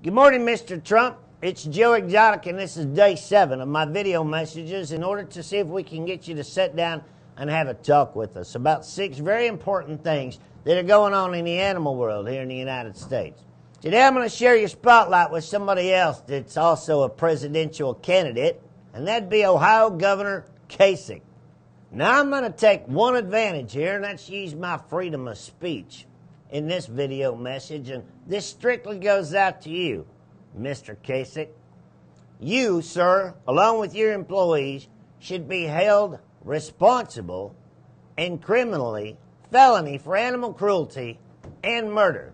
Good morning, Mr. Trump. It's Joe Exotic, and this is day 7 of my video messages in order to see if we can get you to sit down and have a talk with us about 6 very important things that are going on in the animal world here in the United States. Today I'm going to share your spotlight with somebody else that's also a presidential candidate, and that'd be Ohio Governor Kasich. Now I'm going to take one advantage here, and that's use my freedom of speech in this video message, and this strictly goes out to you, Mr. Kasich. You, sir, along with your employees, should be held responsible and criminally felony for animal cruelty and murder.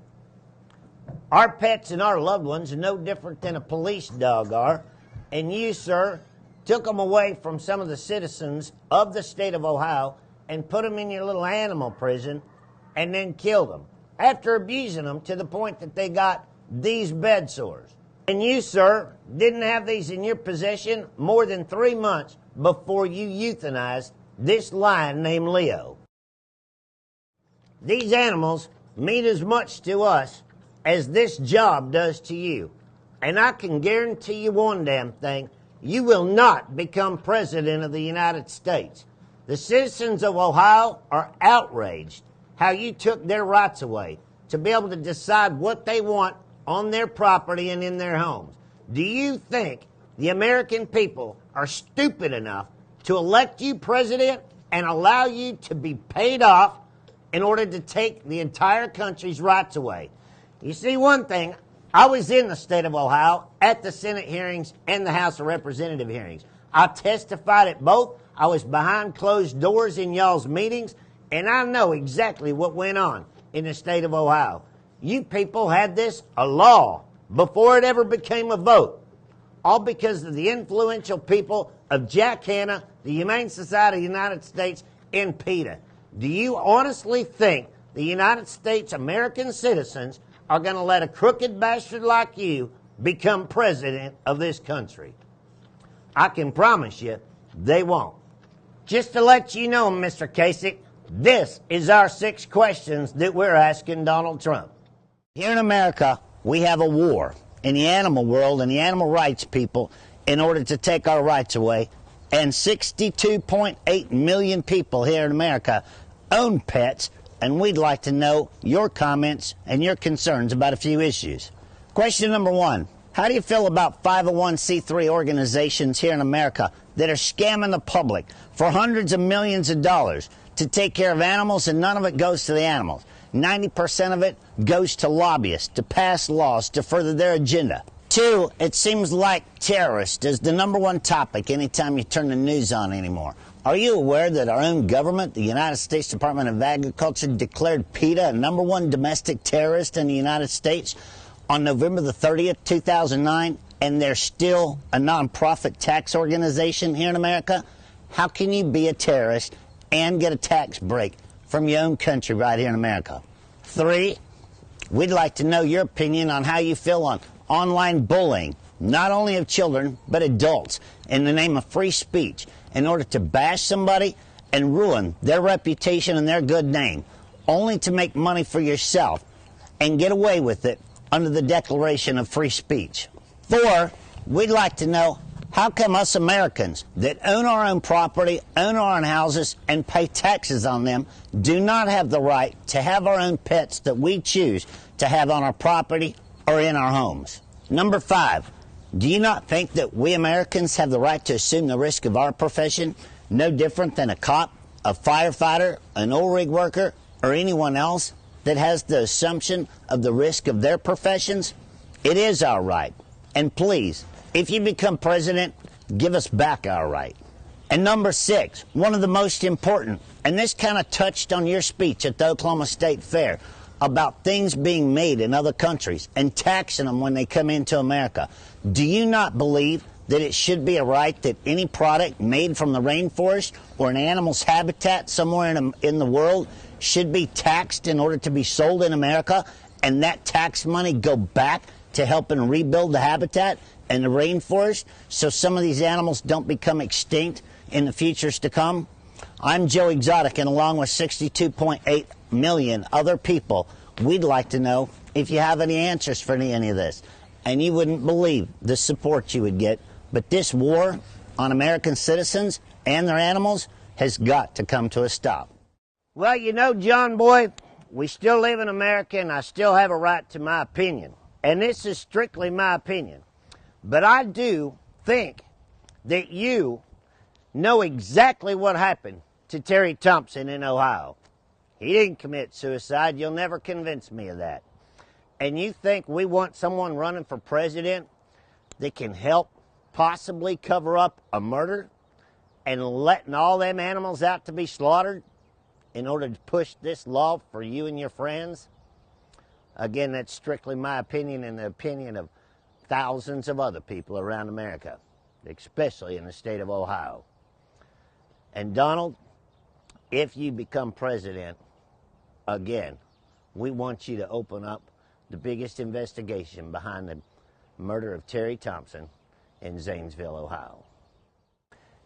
Our pets and our loved ones are no different than a police dog are, and you, sir, took them away from some of the citizens of the state of Ohio and put them in your little animal prison and then killed them after abusing them to the point that they got these bed sores. And you, sir, didn't have these in your possession more than 3 months before you euthanized this lion named Leo. These animals mean as much to us as this job does to you. And I can guarantee you one damn thing, you will not become president of the United States. The citizens of Ohio are outraged how you took their rights away to be able to decide what they want on their property and in their homes. Do you think the American people are stupid enough to elect you president and allow you to be paid off in order to take the entire country's rights away? You see, one thing, I was in the state of Ohio at the Senate hearings and the House of Representative hearings. I testified at both. I was behind closed doors in y'all's meetings, and I know exactly what went on in the state of Ohio. You people had this a law before it ever became a vote, all because of the influential people of Jack Hanna, the Humane Society of the United States, and PETA. Do you honestly think the United States American citizens are going to let a crooked bastard like you become president of this country? I can promise you they won't. Just to let you know, Mr. Kasich, this is our 6 questions that we're asking Donald Trump. Here in America, we have a war in the animal world and the animal rights people in order to take our rights away. And 62.8 million people here in America own pets, and we'd like to know your comments and your concerns about a few issues. Question number 1. How do you feel about 501c3 organizations here in America that are scamming the public for hundreds of millions of dollars to take care of animals, and none of it goes to the animals? 90% of it goes to lobbyists to pass laws to further their agenda. 2, it seems like terrorist is the #1 topic anytime you turn the news on anymore. Are you aware that our own government, the United States Department of Agriculture, declared PETA a #1 domestic terrorist in the United States on November the 30th, 2009, and they're still a nonprofit tax organization here in America? How can you be a terrorist and get a tax break from your own country right here in America? 3, we'd like to know your opinion on how you feel on online bullying, not only of children, but adults, in the name of free speech, in order to bash somebody and ruin their reputation and their good name, only to make money for yourself and get away with it under the Declaration of Free Speech. 4, we'd like to know, how come us Americans that own our own property, own our own houses, and pay taxes on them do not have the right to have our own pets that we choose to have on our property or in our homes? Number 5, do you not think that we Americans have the right to assume the risk of our profession, no different than a cop, a firefighter, an oil rig worker, or anyone else that has the assumption of the risk of their professions? It is our right. And please, if you become president, give us back our right. And number 6, one of the most important, and this kind of touched on your speech at the Oklahoma State Fair about things being made in other countries and taxing them when they come into America. Do you not believe that it should be a right that any product made from the rainforest or an animal's habitat somewhere in the world should be taxed in order to be sold in America, and that tax money go back to helping rebuild the habitat and the rainforest so some of these animals don't become extinct in the futures to come? I'm Joe Exotic, and along with 62.8 million other people, we'd like to know if you have any answers for any of this. and you wouldn't believe the support you would get. But this war on American citizens and their animals has got to come to a stop. Well, you know, John boy, we still live in America, and I still have a right to my opinion. And this is strictly my opinion. But I do think that you know exactly what happened to Terry Thompson in Ohio. He didn't commit suicide. You'll never convince me of that. And you think we want someone running for president that can help possibly cover up a murder and letting all them animals out to be slaughtered in order to push this law for you and your friends? Again, that's strictly my opinion and the opinion of thousands of other people around America, especially in the state of Ohio. And Donald, if you become president again, we want you to open up the biggest investigation behind the murder of Terry Thompson in Zanesville, Ohio.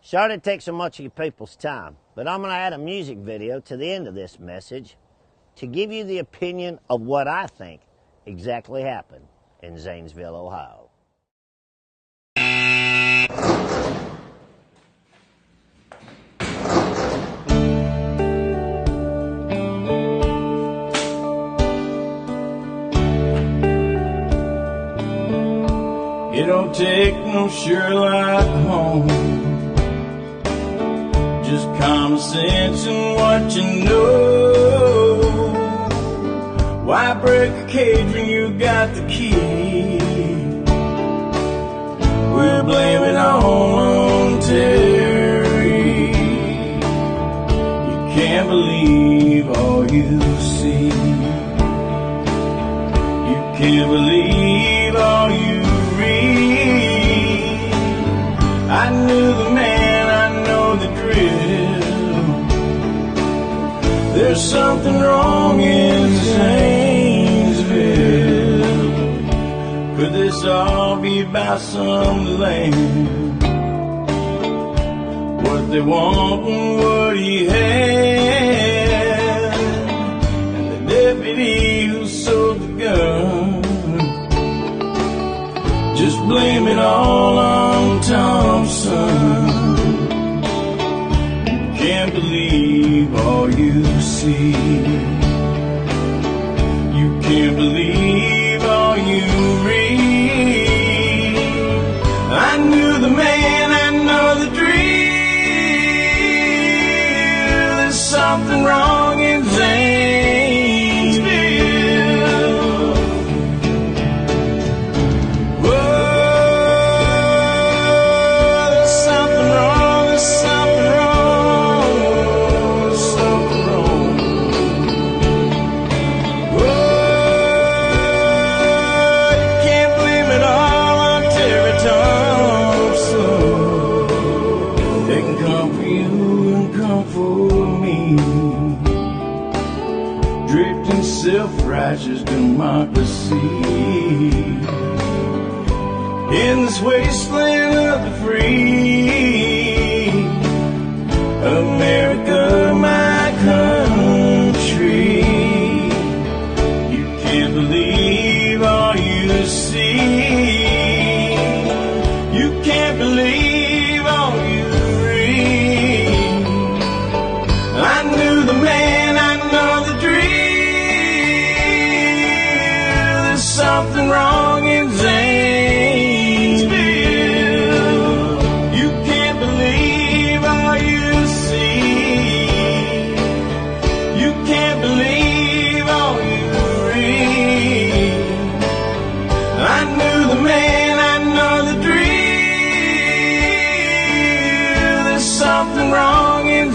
Sorry to take so much of your people's time, but I'm going to add a music video to the end of this message to give you the opinion of what I think exactly happened in Zanesville, Ohio. It don't take no Sherlock Holmes, just common sense and what you know. Why break a cage when you got the key? We'll blame it all on Terry. You can't believe all you see. You can't believe all you read. I knew the man, I know the drill. There's something wrong in Zanesville. Could this all be about some land? What they want and what he had, and the deputy who sold the gun. Just blame it all on Thompson. You can't believe all you see. You can't believe all you read. I knew the man, I know the drill. There's something wrong in Zanesville. Whoa, there's something wrong, there's something wrong, there's something wrong. Whoa, you can't blame it all on Terry Thompson. They can come for you and come for me, draped in self-righteous democracy. In this wasteland of the free, America, my country. You can't believe all you see. You can't believe all you read. I knew the man, I know the drill. There's something wrong in Zanesville. You can't believe all you see. You can't believe all you read. I knew the man, I know the drill. There's something wrong in